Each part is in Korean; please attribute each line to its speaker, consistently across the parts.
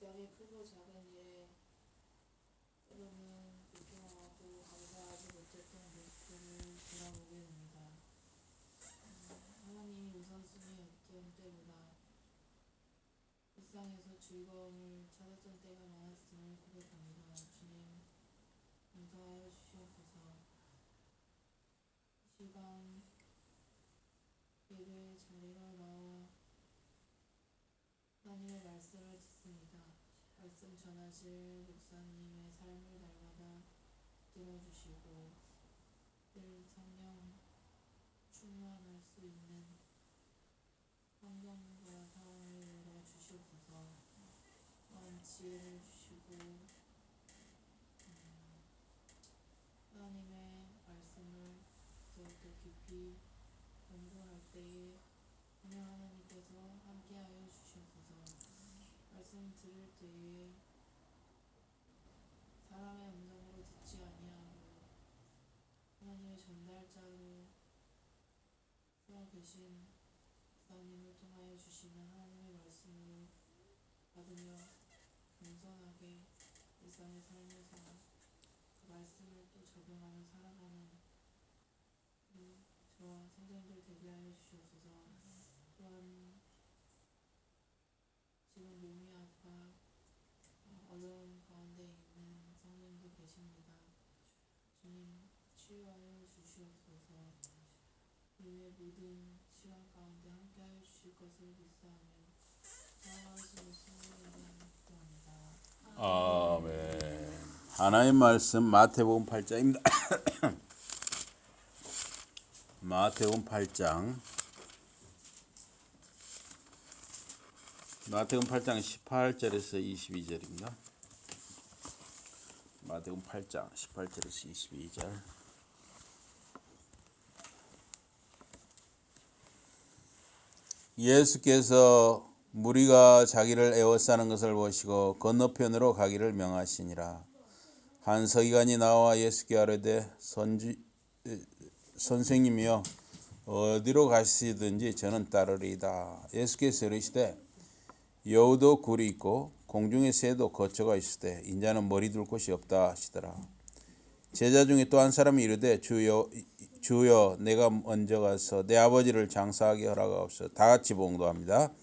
Speaker 1: 땅의 크고 작은 일에 때로는 불평하고 감사하지 못했던 것들을 돌아보게 됩니다. 하나님이 우선순위였던 때보다 일상에서 즐거움을 찾았던 때가 많았음을 고백합니다. 주님, 감사하여 주시옵소서. 이 시간 예배 자리로 나와 하나님의 말씀을 듣습니다. 말씀 전하실 목사님의 삶을 날마다 들어주시고 늘 성령 충만할 수 있는 환경과 상황을 열어주시옵소서. 또한 지혜를 주시고 하나님의 말씀을 더욱더 깊이 공부할 때에 성령 하나님께서 함께하여 주시옵소서. 말씀 들을 때에 사람의 음성으로 듣지 아니하고 하나님의 전달자로 서 계신 목사님을 통하여 주시는 하나님의 말씀으로 받으며 겸손하게 일상의 삶에서 그 말씀을 또 적용하며 살아가는 저와 성도님들 되게 하여 주시옵소서. 또한 지금 몸이 아파 어려움 가운데 있는 성도님도 계십니다. 주님 치유하여 주시옵소서. 이후의 모든 시간 가운데 함께하여 주실 것을 믿사하며 나아가신 예수님의 이름으로 기도합니다.
Speaker 2: 아멘. 하나님 말씀 마태복음 8장입니다. 마태복음 8장 18절에서 22절입니다. 마태복음 8장 18절에서 22절. 예수께서 무리가 자기를 애워싸는 것을 보시고 건너편으로 가기를 명하시니라. 한 서기관이 나와 예수께 아뢰되 선생님이여 어디로 가시든지 저는 따르리이다. 예수께서 이르시되 여우도 굴이 있고 공중의 새도 거처가 있으되 인자는 머리 둘 곳이 없다 하시더라. 제자 중에 또 한 사람이 이르되 주여 내가 먼저 가서 내 아버지를 장사하게 허락하옵소서. 다 같이 봉도합니다.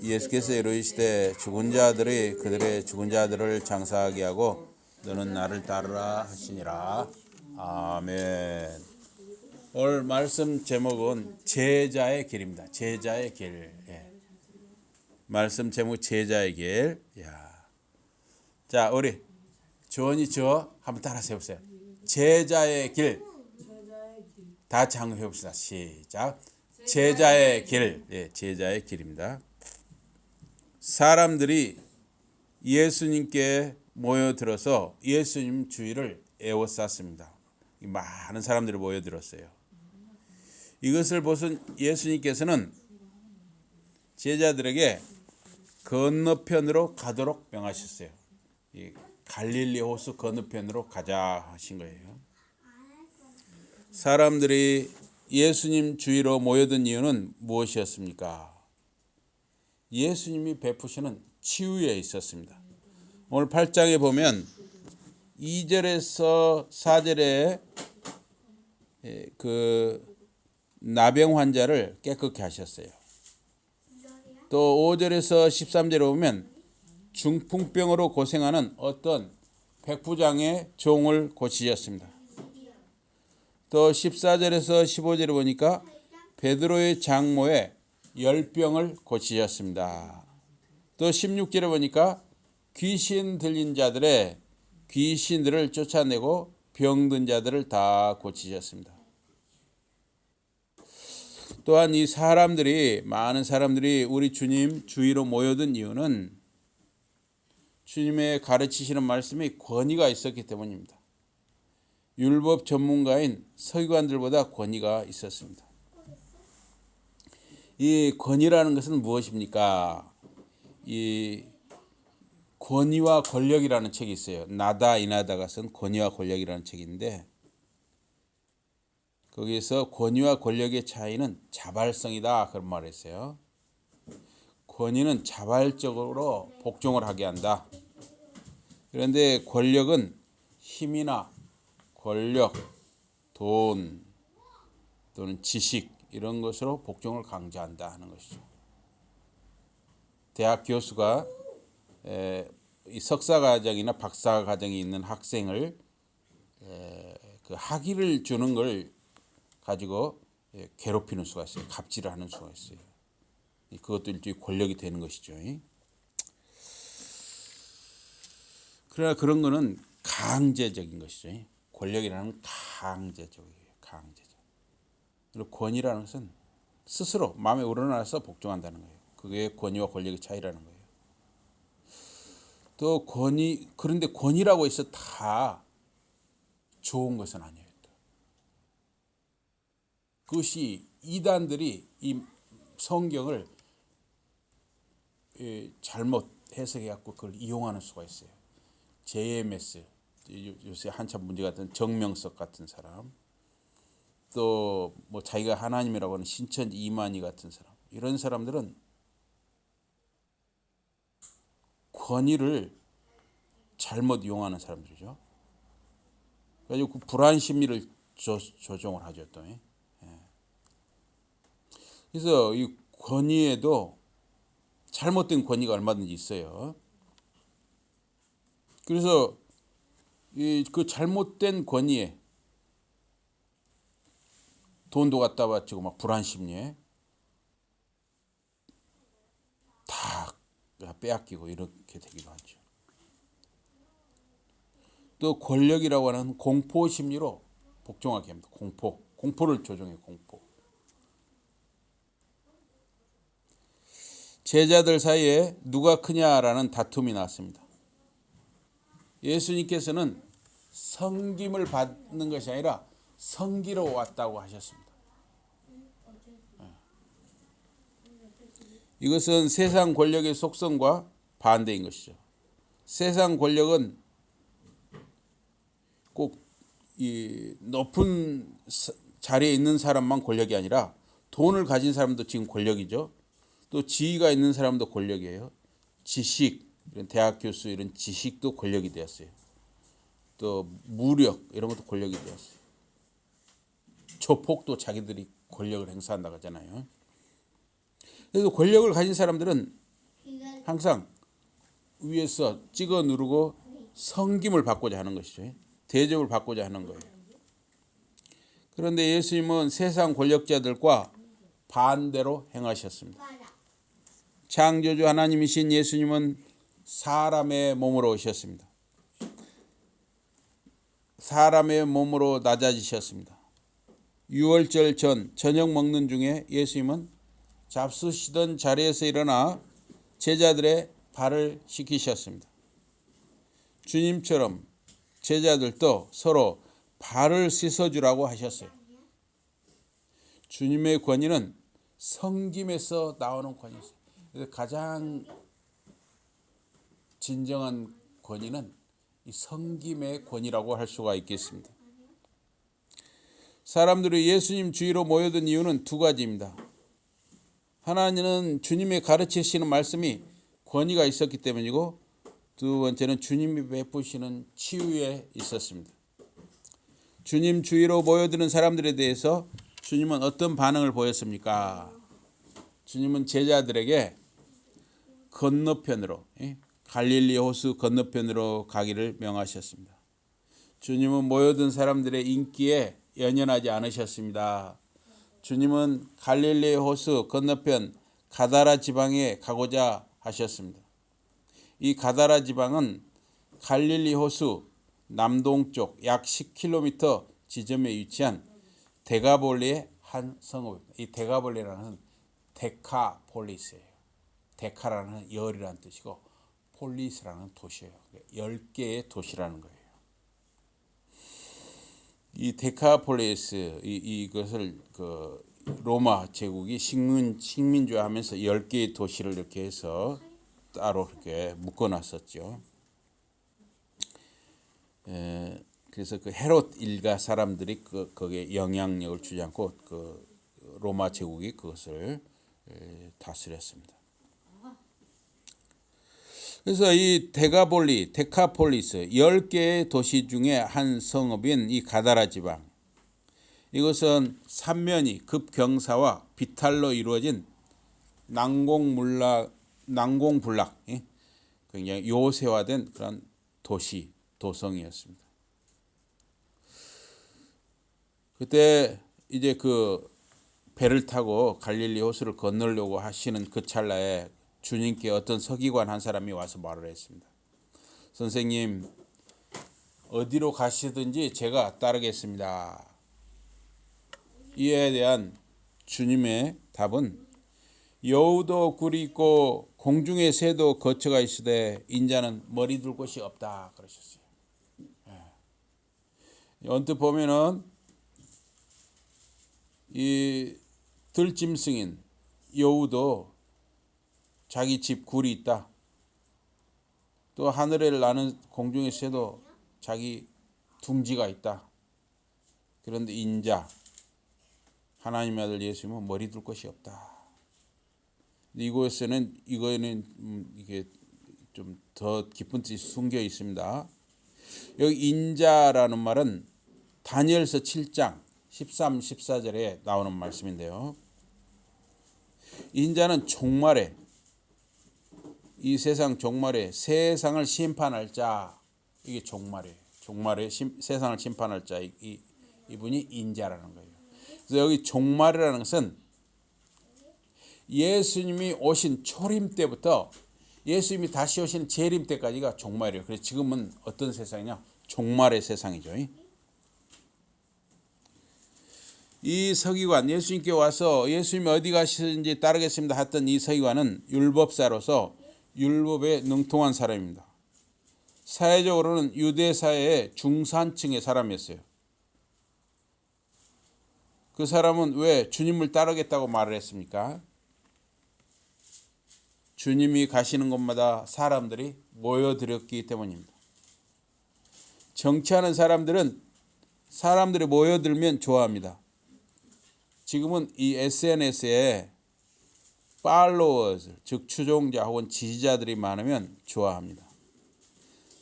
Speaker 2: 예수께서 이르시되 죽은 자들이 그들의 죽은 자들을 장사하게 하고 너는 나를 따르라 하시니라. 아멘. 오늘 말씀 제목은 제자의 길입니다. 제자의 길. 말씀 제목 제자의 길. 자, 우리 주원이 저 한번 따라 세우세요. 제자의 길. 다 같이 한번 해봅시다. 시작. 제자의 길. 제자의 길입니다. 사람들이 예수님께 모여들어서 예수님 주위를 에워쌌습니다. 많은 사람들이 모여들었어요. 이것을 보신 예수님께서는 제자들에게 건너편으로 가도록 명하셨어요. 갈릴리 호수 건너편으로 가자 하신 거예요. 사람들이 예수님 주위로 모여든 이유는 무엇이었습니까? 예수님이 베푸시는 치유에 있었습니다. 오늘 8장에 보면 2절에서 4절에 그 나병 환자를 깨끗게 하셨어요. 또 5절에서 13절에 보면 중풍병으로 고생하는 어떤 백부장의 종을 고치셨습니다. 또 14절에서 15절에 보니까 베드로의 장모의 열병을 고치셨습니다. 또 16절에 보니까 귀신 들린 자들의 귀신들을 쫓아내고 병든 자들을 다 고치셨습니다. 또한 이 많은 사람들이 우리 주님 주위로 모여든 이유는 주님의 가르치시는 말씀이 권위가 있었기 때문입니다. 율법 전문가인 서기관들보다 권위가 있었습니다. 이 권위라는 것은 무엇입니까? 이 권위와 권력이라는 책이 있어요. 나다 이나다가 쓴 권위와 권력이라는 책인데 거기에서 권위와 권력의 차이는 자발성이다 그런 말을 했어요. 권위는 자발적으로 복종을 하게 한다. 그런데 권력은 힘이나 권력, 돈 또는 지식 이런 것으로 복종을 강조한다 하는 것이죠. 대학 교수가 이 석사과정이나 박사과정이 있는 학생을 그 학위를 주는 걸 가지고 괴롭히는 수가 있어요. 갑질을 하는 수가 있어요. 그것도 일종의 권력이 되는 것이죠. 그러나 그런 거는 강제적인 것이죠. 권력이라는 강제적이에요. 강제적. 그리고 권위라는 것은 스스로 마음에 우러나서 복종한다는 거예요. 그게 권위와 권력의 차이라는 거예요. 또 그런데 권위라고 해서 다 좋은 것은 아니에요. 그것이 이단들이 이 성경을 잘못 해석해갖고 그걸 이용하는 수가 있어요. JMS, 요새 한참 문제가 된 정명석 같은 사람, 또 뭐 자기가 하나님이라고 하는 신천 이만희 같은 사람, 이런 사람들은 권위를 잘못 이용하는 사람들이죠. 그래서 그 불안 심리를 조종을 하죠 또. 그래서 이 권위에도 잘못된 권위가 얼마든지 있어요. 그래서 그 잘못된 권위에 돈도 갖다 바치고 막 불안 심리에 다 빼앗기고 이렇게 되기도 하죠. 또 권력이라고 하는 공포 심리로 복종하게 합니다. 공포를 조종해 공포. 제자들 사이에 누가 크냐라는 다툼이 났습니다. 예수님께서는 섬김을 받는 것이 아니라 섬기러 왔다고 하셨습니다. 이것은 세상 권력의 속성과 반대인 것이죠. 세상 권력은 꼭 이 높은 자리에 있는 사람만 권력이 아니라 돈을 가진 사람도 지금 권력이죠. 또 지위가 있는 사람도 권력이에요. 지식, 이런 대학 교수 이런 지식도 권력이 되었어요. 또 무력 이런 것도 권력이 되었어요. 조폭도 자기들이 권력을 행사한다고 하잖아요. 그래서 권력을 가진 사람들은 항상 위에서 찍어 누르고 섬김을 받고자 하는 것이죠. 대접을 받고자 하는 거예요. 그런데 예수님은 세상 권력자들과 반대로 행하셨습니다. 창조주 하나님이신 예수님은 사람의 몸으로 오셨습니다. 사람의 몸으로 낮아지셨습니다. 유월절 전 저녁 먹는 중에 예수님은 잡수시던 자리에서 일어나 제자들의 발을 씻기셨습니다. 주님처럼 제자들도 서로 발을 씻어주라고 하셨어요. 주님의 권위는 섬김에서 나오는 권위였어요. 그래서 가장 진정한 권위는 이 섬김의 권위라고 할 수가 있겠습니다. 사람들이 예수님 주위로 모여든 이유는 두 가지입니다. 하나는 주님의 가르치시는 말씀이 권위가 있었기 때문이고, 두 번째는 주님이 베푸시는 치유에 있었습니다. 주님 주위로 모여드는 사람들에 대해서 주님은 어떤 반응을 보였습니까? 주님은 제자들에게 건너편으로, 갈릴리 호수 건너편으로 가기를 명하셨습니다. 주님은 모여든 사람들의 인기에 연연하지 않으셨습니다. 주님은 갈릴리 호수 건너편 가다라 지방에 가고자 하셨습니다. 이 가다라 지방은 갈릴리 호수 남동쪽 약 10km 지점에 위치한 데가볼리의 한 성읍입니다. 이 데가볼리라는 데카폴리스예요. 데카라는 열이라는 뜻이고 폴리스라는 도시예요. 10개의 도시라는 거예요. 이 데카폴리스 이것을 그 로마 제국이 식민지화하면서 10개의 도시를 이렇게 해서 따로 이렇게 묶어놨었죠. 그래서 그 헤롯 일가 사람들이 거기에 영향력을 주지 않고 그 로마 제국이 그것을 다스렸습니다. 그래서 이 데카폴리스 10개의 도시 중에 한 성읍인 이 가다라 지방, 이것은 삼면이 급경사와 비탈로 이루어진 난공불락, 굉장히 요새화된 그런 도성이었습니다. 그때 이제 그 배를 타고 갈릴리 호수를 건너려고 하시는 그 찰나에 주님께 어떤 서기관 한 사람이 와서 말을 했습니다. 선생님, 어디로 가시든지 제가 따르겠습니다. 이에 대한 주님의 답은 여우도 굴이 있고 공중의 새도 거처가 있으되 인자는 머리 둘 곳이 없다 그러셨어요. 언뜻 보면은 이 들짐승인 여우도 자기 집 굴이 있다. 또 하늘에 나는 공중의 새도 자기 둥지가 있다. 그런데 인자, 하나님의 아들 예수님은 머리 둘 곳이 없다. 이거는 이게 좀 더 깊은 뜻이 숨겨 있습니다. 여기 인자라는 말은 다니엘서 7장 13, 14절에 나오는 말씀인데요. 인자는 종말에, 이 세상 종말에 세상을 심판할 자, 이게 종말에 세상을 심판할 자, 이분이 인자라는 거예요. 그래서 여기 종말이라는 것은 예수님이 오신 초림 때부터 예수님이 다시 오신 재림 때까지가 종말이에요. 그래서 지금은 어떤 세상이냐? 종말의 세상이죠. 이 서기관, 예수님께 와서 예수님이 어디 가시든지 따르겠습니다 했던 이 서기관은 율법사로서 율법에 능통한 사람입니다. 사회적으로는 유대 사회의 중산층의 사람이었어요. 그 사람은 왜 주님을 따르겠다고 말을 했습니까? 주님이 가시는 곳마다 사람들이 모여들었기 때문입니다. 정치하는 사람들은 사람들이 모여들면 좋아합니다. 지금은 이 SNS에 팔로워즈, 즉 추종자 혹은 지지자들이 많으면 좋아합니다.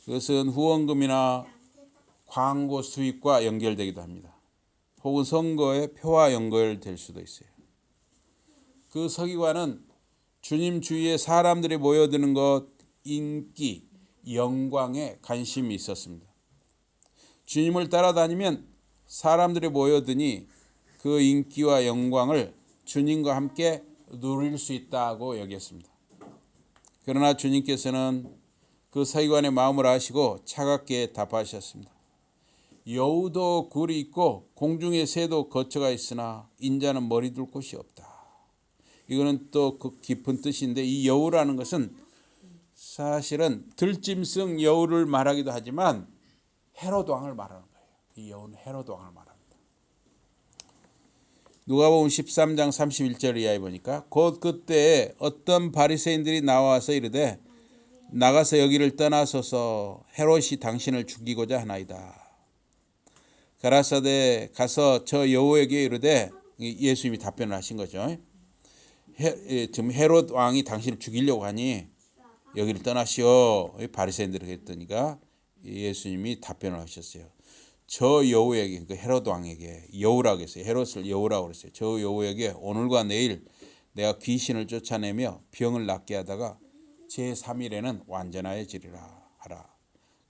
Speaker 2: 그것은 후원금이나 광고 수익과 연결되기도 합니다. 혹은 선거의 표와 연결될 수도 있어요. 그 서기관은 주님 주위에 사람들이 모여드는 것, 인기, 영광에 관심이 있었습니다. 주님을 따라다니면 사람들이 모여드니 그 인기와 영광을 주님과 함께 누릴 수 있다고 여겼습니다. 그러나 주님께서는 그 서기관의 마음을 아시고 차갑게 답하셨습니다. 여우도 굴이 있고 공중의 새도 거처가 있으나 인자는 머리 둘 곳이 없다. 이거는 또 그 깊은 뜻인데, 이 여우라는 것은 사실은 들짐승 여우를 말하기도 하지만 헤롯 왕을 말하는 거예요. 이 여우는 헤롯 왕을 말합니다. 누가복음 13장 31절 이하에 보니까 곧 그때에 어떤 바리새인들이 나와서 이르되 나가서 여기를 떠나소서, 헤롯이 당신을 죽이고자 하나이다. 가라사대 가서 저 여우에게 이르되, 예수님이 답변을 하신 거죠. 지금 헤롯 왕이 당신을 죽이려고 하니 여기를 떠나시오. 바리새인들이 그랬더니가 예수님이 답변을 하셨어요. 저 여우에게, 그 헤롯 왕에게, 여우라고 했어요. 헤롯을 여우라고 그랬어요. 저 여우에게 오늘과 내일 내가 귀신을 쫓아내며 병을 낫게 하다가 제3일에는 완전하여지리라 하라.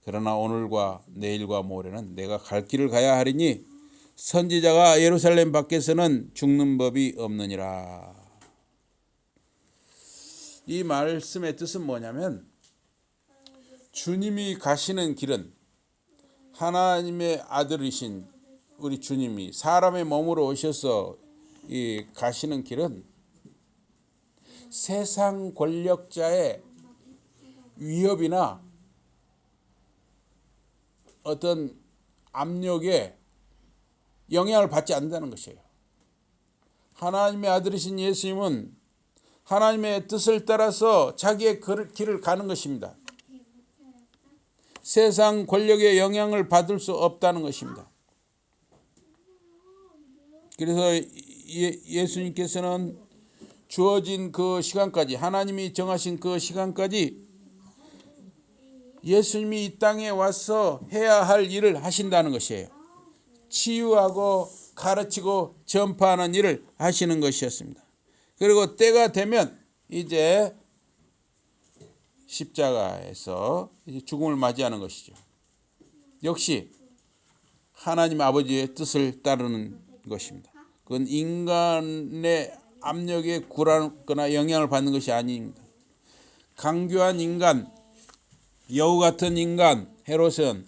Speaker 2: 그러나 오늘과 내일과 모레는 내가 갈 길을 가야 하리니 선지자가 예루살렘 밖에서는 죽는 법이 없느니라. 이 말씀의 뜻은 뭐냐면, 주님이 가시는 길은, 하나님의 아들이신 우리 주님이 사람의 몸으로 오셔서 이 가시는 길은 세상 권력자의 위협이나 어떤 압력에 영향을 받지 않는다는 것이에요. 하나님의 아들이신 예수님은 하나님의 뜻을 따라서 자기의 길을 가는 것입니다. 세상 권력의 영향을 받을 수 없다는 것입니다. 그래서 예수님께서는 주어진 그 시간까지, 하나님이 정하신 그 시간까지 예수님이 이 땅에 와서 해야 할 일을 하신다는 것이에요. 치유하고 가르치고 전파하는 일을 하시는 것이었습니다. 그리고 때가 되면 이제 십자가에서 이제 죽음을 맞이하는 것이죠. 역시 하나님 아버지의 뜻을 따르는 것입니다. 그건 인간의 압력에 굴하거나 영향을 받는 것이 아닙니다. 강교한 인간, 여우 같은 인간 헤롯은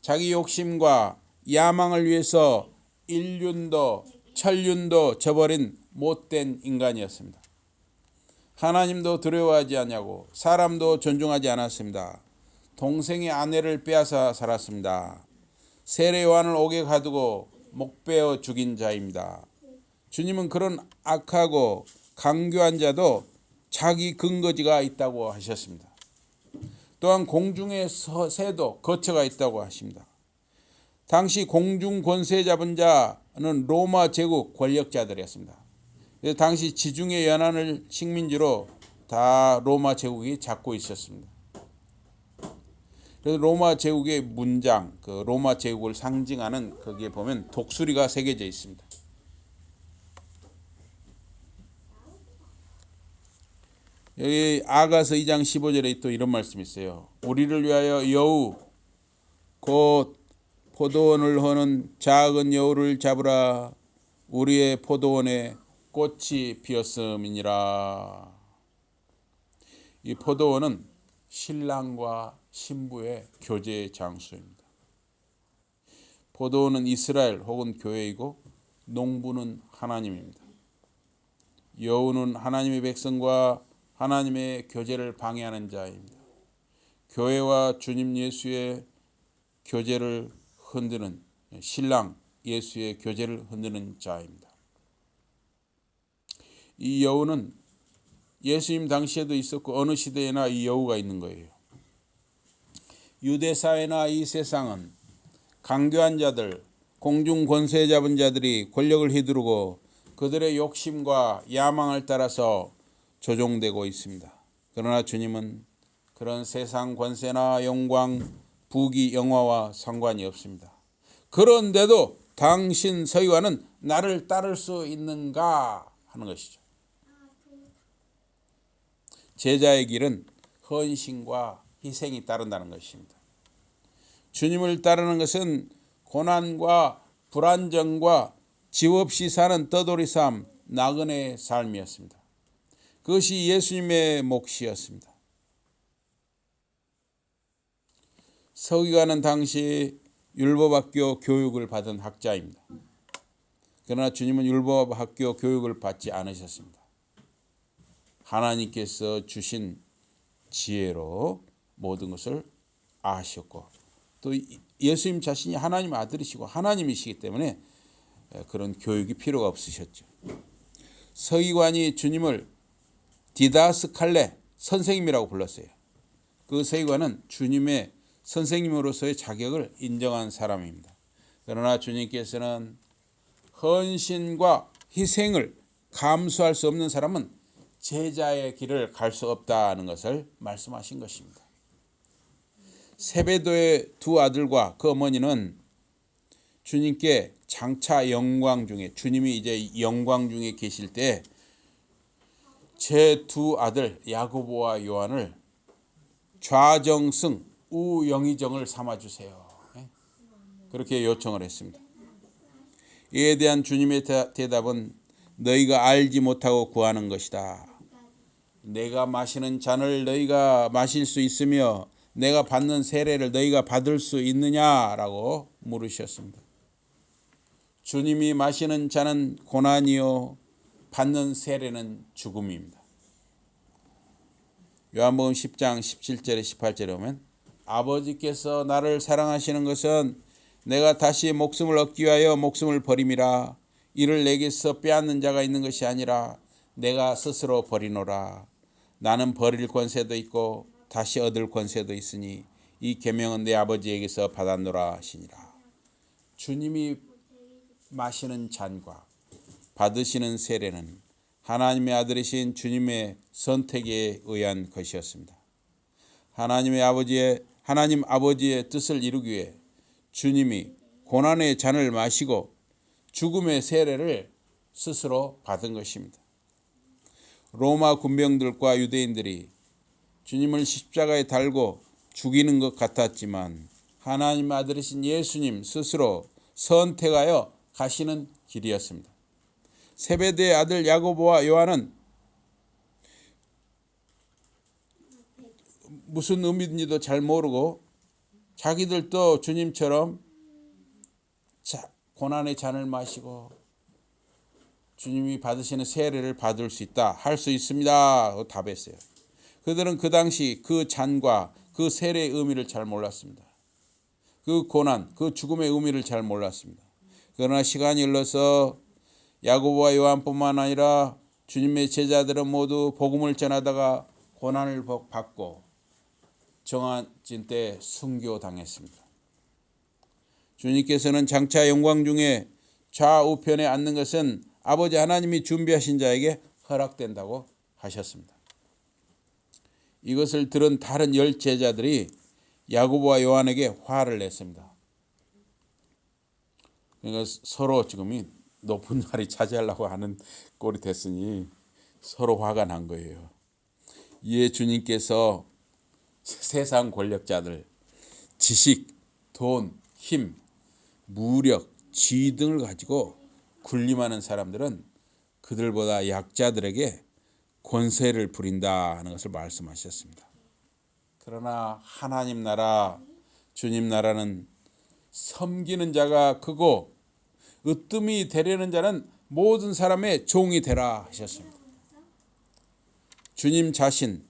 Speaker 2: 자기 욕심과 야망을 위해서 인륜도 천륜도 저버린 못된 인간이었습니다. 하나님도 두려워하지 않냐고 사람도 존중하지 않았습니다. 동생의 아내를 빼앗아 살았습니다. 세례 요한을 옥에 가두고 목베어 죽인 자입니다. 주님은 그런 악하고 강교한 자도 자기 근거지가 있다고 하셨습니다. 또한 공중의 새도 거처가 있다고 하십니다. 당시 공중 권세 잡은 자는 로마 제국 권력자들이었습니다. 당시 지중해 연안을 식민지로 다 로마 제국이 잡고 있었습니다. 그래서 로마 제국의 문장, 그 로마 제국을 상징하는 거기에 보면 독수리가 새겨져 있습니다. 여기 아가서 2장 15절에 또 이런 말씀이 있어요. 우리를 위하여 여우 곧 포도원을 허는 작은 여우를 잡으라. 우리의 포도원에 꽃이 피었음이니라. 이 포도원은 신랑과 신부의 교제 장소입니다. 포도원은 이스라엘 혹은 교회이고 농부는 하나님입니다. 여우는 하나님의 백성과 하나님의 교제를 방해하는 자입니다. 교회와 주님 예수의 교제를 흔드는 신랑 예수의 교제를 흔드는 자입니다. 이 여우는 예수님 당시에도 있었고 어느 시대에나 이 여우가 있는 거예요. 유대 사회나 이 세상은 강교한 자들, 공중 권세 잡은 자들이 권력을 휘두르고 그들의 욕심과 야망을 따라서 조종되고 있습니다. 그러나 주님은 그런 세상 권세나 영광, 부귀, 영화와 상관이 없습니다. 그런데도 당신 서기관은 나를 따를 수 있는가 하는 것이죠. 제자의 길은 헌신과 희생이 따른다는 것입니다. 주님을 따르는 것은 고난과 불안정과 집 없이 사는 떠돌이 삶, 나그네의 삶이었습니다. 그것이 예수님의 몫이었습니다. 서기관은 당시 율법학교 교육을 받은 학자입니다. 그러나 주님은 율법학교 교육을 받지 않으셨습니다. 하나님께서 주신 지혜로 모든 것을 아셨고 또 예수님 자신이 하나님 아들이시고 하나님이시기 때문에 그런 교육이 필요가 없으셨죠. 서기관이 주님을 디다스칼레 선생님이라고 불렀어요. 그 서기관은 주님의 선생님으로서의 자격을 인정한 사람입니다. 그러나 주님께서는 헌신과 희생을 감수할 수 없는 사람은 제자의 길을 갈 수 없다는 것을 말씀하신 것입니다. 세베도의 두 아들과 그 어머니는 주님께 장차 영광 중에 주님이 이제 영광 중에 계실 때 제 두 아들 야고보와 요한을 좌정승 우영의정을 삼아주세요. 그렇게 요청을 했습니다. 이에 대한 주님의 대답은 너희가 알지 못하고 구하는 것이다. 내가 마시는 잔을 너희가 마실 수 있으며 내가 받는 세례를 너희가 받을 수 있느냐라고 물으셨습니다. 주님이 마시는 잔은 고난이요 받는 세례는 죽음입니다. 요한복음 10장 17절에 18절에 보면 아버지께서 나를 사랑하시는 것은 내가 다시 목숨을 얻기 위하여 목숨을 버림이라. 이를 내게서 빼앗는 자가 있는 것이 아니라 내가 스스로 버리노라. 나는 버릴 권세도 있고 다시 얻을 권세도 있으니 이 계명은 내 아버지에게서 받았노라 하시니라. 주님이 마시는 잔과 받으시는 세례는 하나님의 아들이신 주님의 선택에 의한 것이었습니다. 하나님의 아버지의 하나님 아버지의 뜻을 이루기 위해 주님이 고난의 잔을 마시고 죽음의 세례를 스스로 받은 것입니다. 로마 군병들과 유대인들이 주님을 십자가에 달고 죽이는 것 같았지만 하나님 아들이신 예수님 스스로 선택하여 가시는 길이었습니다. 세베대의 아들 야고보와 요한은 무슨 의미인지도 잘 모르고 자기들도 주님처럼 고난의 잔을 마시고 주님이 받으시는 세례를 받을 수 있다, 할 수 있습니다 답했어요. 그들은 그 당시 그 잔과 그 세례의 의미를 잘 몰랐습니다. 그 고난, 그 죽음의 의미를 잘 몰랐습니다. 그러나 시간이 흘러서 야고보와 요한뿐만 아니라 주님의 제자들은 모두 복음을 전하다가 고난을 받고 정한진 때 순교당했습니다. 주님께서는 장차 영광 중에 좌우편에 앉는 것은 아버지 하나님이 준비하신 자에게 허락된다고 하셨습니다. 이것을 들은 다른 10 제자들이 야고보와 요한에게 화를 냈습니다. 그러니까 서로 지금 높은 자리 차지하려고 하는 꼴이 됐으니 서로 화가 난 거예요. 이에 주님께서 세상 권력자들, 지식, 돈, 힘, 무력, 지위 등을 가지고 군림하는 사람들은 그들보다 약자들에게 권세를 부린다는 것을 말씀하셨습니다. 그러나 하나님 나라, 주님 나라는 섬기는 자가 크고 으뜸이 되려는 자는 모든 사람의 종이 되라 하셨습니다. 주님 자신,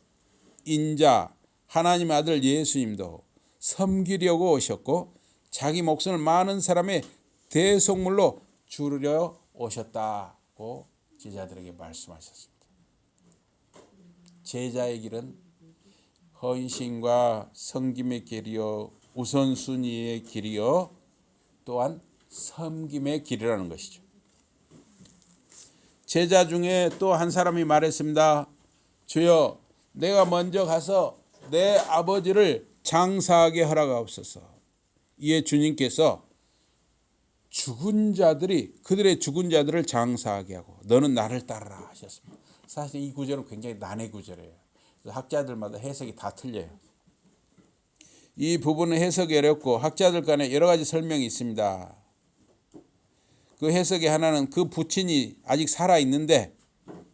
Speaker 2: 인자, 하나님 아들 예수님도 섬기려고 오셨고 자기 목숨을 많은 사람의 대속물로 주려 오셨다고 제자들에게 말씀하셨습니다. 제자의 길은 헌신과 섬김의 길이요 우선순위의 길이요 또한 섬김의 길이라는 것이죠. 제자 중에 또 한 사람이 말했습니다. 주여, 내가 먼저 가서 내 아버지를 장사하게 허락하옵소서. 이에 주님께서 죽은 자들이 그들의 죽은 자들을 장사하게 하고 너는 나를 따르라 하셨습니다. 사실 이 구절은 굉장히 난해 구절이에요. 학자들마다 해석이 다 틀려요. 이 부분은 해석이 어렵고 학자들 간에 여러 가지 설명이 있습니다. 그 해석의 하나는 그 부친이 아직 살아있는데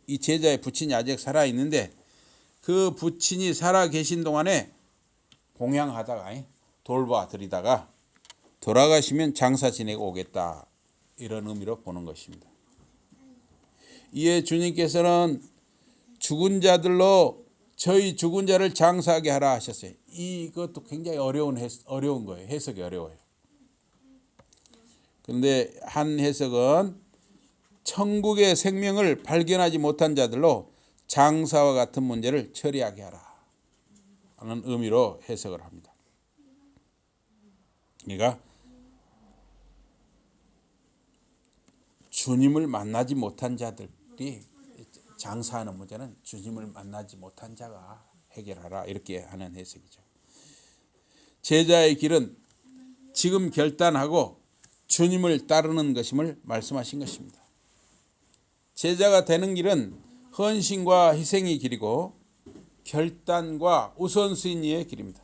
Speaker 2: 이 제자의 부친이 아직 살아있는데 그 부친이 살아계신 동안에 공양하다가 돌봐드리다가 돌아가시면 장사 지내고 오겠다 이런 의미로 보는 것입니다. 이에 주님께서는 죽은 자들로 저희 죽은 자를 장사하게 하라 하셨어요. 이것도 굉장히 어려운 거예요. 해석이 어려워요. 그런데 한 해석은 천국의 생명을 발견하지 못한 자들로 장사와 같은 문제를 처리하게 하라 하는 의미로 해석을 합니다. 그러니까 주님을 만나지 못한 자들이 장사하는 문제는 주님을 만나지 못한 자가 해결하라 이렇게 하는 해석이죠. 제자의 길은 지금 결단하고 주님을 따르는 것임을 말씀하신 것입니다. 제자가 되는 길은 헌신과 희생의 길이고 결단과 우선순위의 길입니다.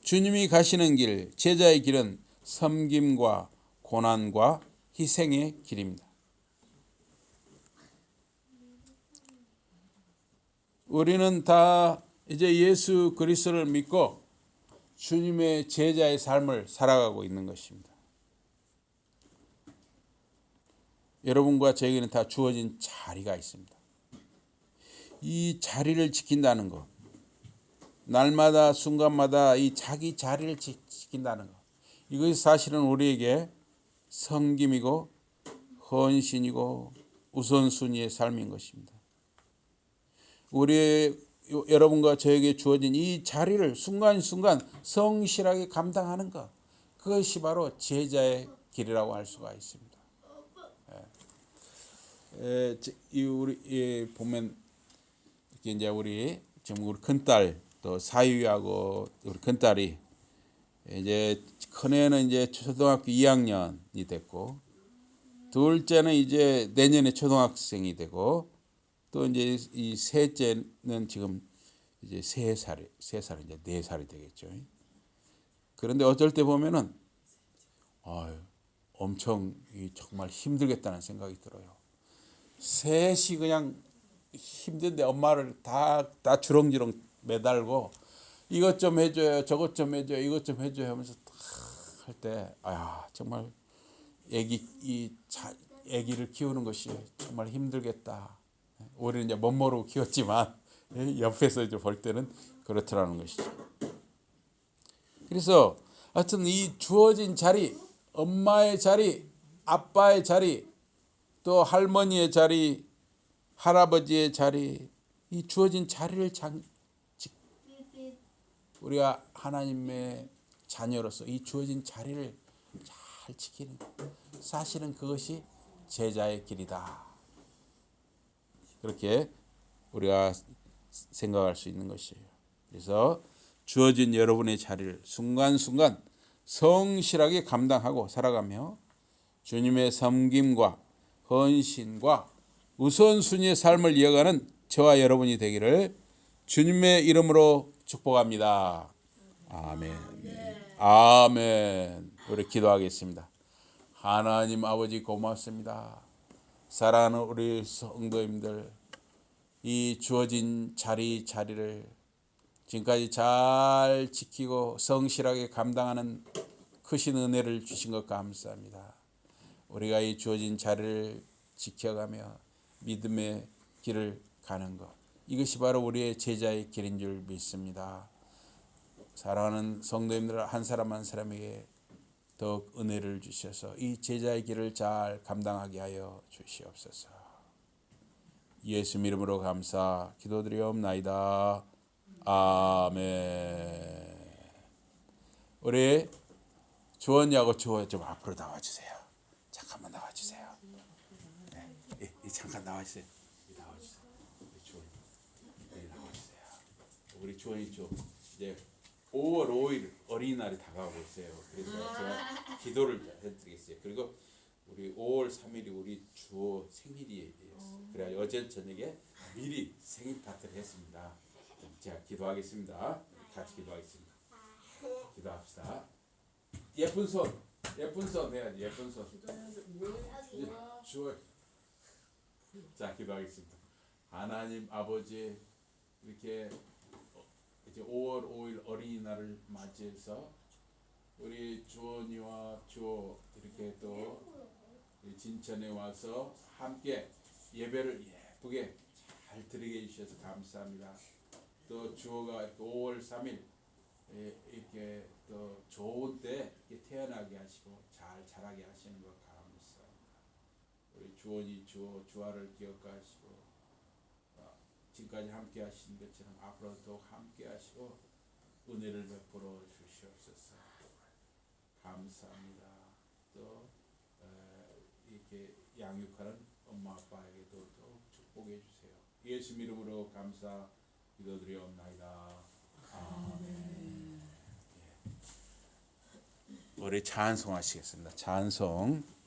Speaker 2: 주님이 가시는 길, 제자의 길은 섬김과 고난과 희생의 길입니다. 우리는 다 이제 예수 그리스도를 믿고 주님의 제자의 삶을 살아가고 있는 것입니다. 여러분과 저에게는 다 주어진 자리가 있습니다. 이 자리를 지킨다는 것, 날마다 순간마다 이 자기 자리를 지킨다는 것, 이것이 사실은 우리에게 섬김이고 헌신이고 우선순위의 삶인 것입니다. 여러분과 저에게 주어진 이 자리를 순간순간 성실하게 감당하는 것, 그것이 바로 제자의 길이라고 할 수가 있습니다. 우리 보면 이제 우리 지금 우리 큰딸 또 사위하고 우리 큰딸이 이제 큰애는 이제 초등학교 2학년이 됐고 둘째는 이제 내년에 초등학생이 되고 또 이제 이 셋째는 지금 이제 3살 이제 4살이 되겠죠. 그런데 어쩔 때 보면은 엄청 정말 힘들겠다는 생각이 들어요. 셋이 그냥 힘든데 엄마를 다 주렁주렁 매달고 이것 좀 해줘요, 저것 좀 해줘요, 이것 좀 해줘요 하면서 할 때 정말 애기를 키우는 것이 정말 힘들겠다. 우리는 이제 멋모르고 키웠지만 옆에서 이제 볼 때는 그렇더라는 것이죠. 그래서 하여튼 이 주어진 자리, 엄마의 자리, 아빠의 자리, 또 할머니의 자리, 할아버지의 자리, 이 주어진 자리를 우리가 하나님의 자녀로서 이 주어진 자리를 잘 지키는 것. 사실은 그것이 제자의 길이다. 그렇게 우리가 생각할 수 있는 것이에요. 그래서 주어진 여러분의 자리를 순간순간 성실하게 감당하고 살아가며 주님의 섬김과 헌신과 우선순위의 삶을 이어가는 저와 여러분이 되기를 주님의 이름으로 축복합니다. 아멘. 아멘. 우리 기도하겠습니다. 하나님 아버지 고맙습니다. 사랑하는 우리 성도님들, 이 주어진 자리를 지금까지 잘 지키고 성실하게 감당하는 크신 은혜를 주신 것 감사합니다. 우리가 이 주어진 자리를 지켜가며 믿음의 길을 가는 것, 이것이 바로 우리의 제자의 길인 줄 믿습니다. 사랑하는 성도님들 한 사람 한 사람에게 더욱 은혜를 주셔서 이 제자의 길을 잘 감당하게 하여 주시옵소서. 예수 이름으로 감사 기도드리옵나이다. 아멘. 우리 주원이하고 주호 좀 앞으로 나와주세요. 잠깐만 나와주세요. 네, 잠깐 나와주세요. 나와주세요. 우리 나와주세요. 우리 주원이 좀 이제 5월 5일 어린이날이 다가오고 있어요. 그래서 제가 기도를 해드리겠어요. 그리고 우리 5월 3일이 우리 주호 생일이에요. 그래 어제 저녁에 미리 생일 파티를 했습니다. 제가 기도하겠습니다. 같이 기도하겠습니다. 기도합시다. 예쁜 손 해야지. 예쁜 손. 주호. 자 기도하겠습니다. 하나님 아버지 이렇게 이제 5월 5일 어린이날을 맞이해서 우리 주원이와 주호 이렇게 또 진천에 와서 함께 예배를 예쁘게 잘 드리게 해주셔서 감사합니다. 또 주호가 5월 3일 이렇게 또 좋은 때 이렇게 태어나게 하시고 잘 자라게 하시는 것 감사합니다. 우리 주원이 주아를 기억하시고 지금까지 함께 하신 것처럼 앞으로도 함께 하시고 은혜를 베풀어 주시옵소서. 감사합니다. 또 이렇게 양육하는 엄마 아빠에게도 또 축복해 주세요. 예수 이름으로 감사 기도드리옵나이다. 아멘. 우리 찬송하시겠습니다. 찬송.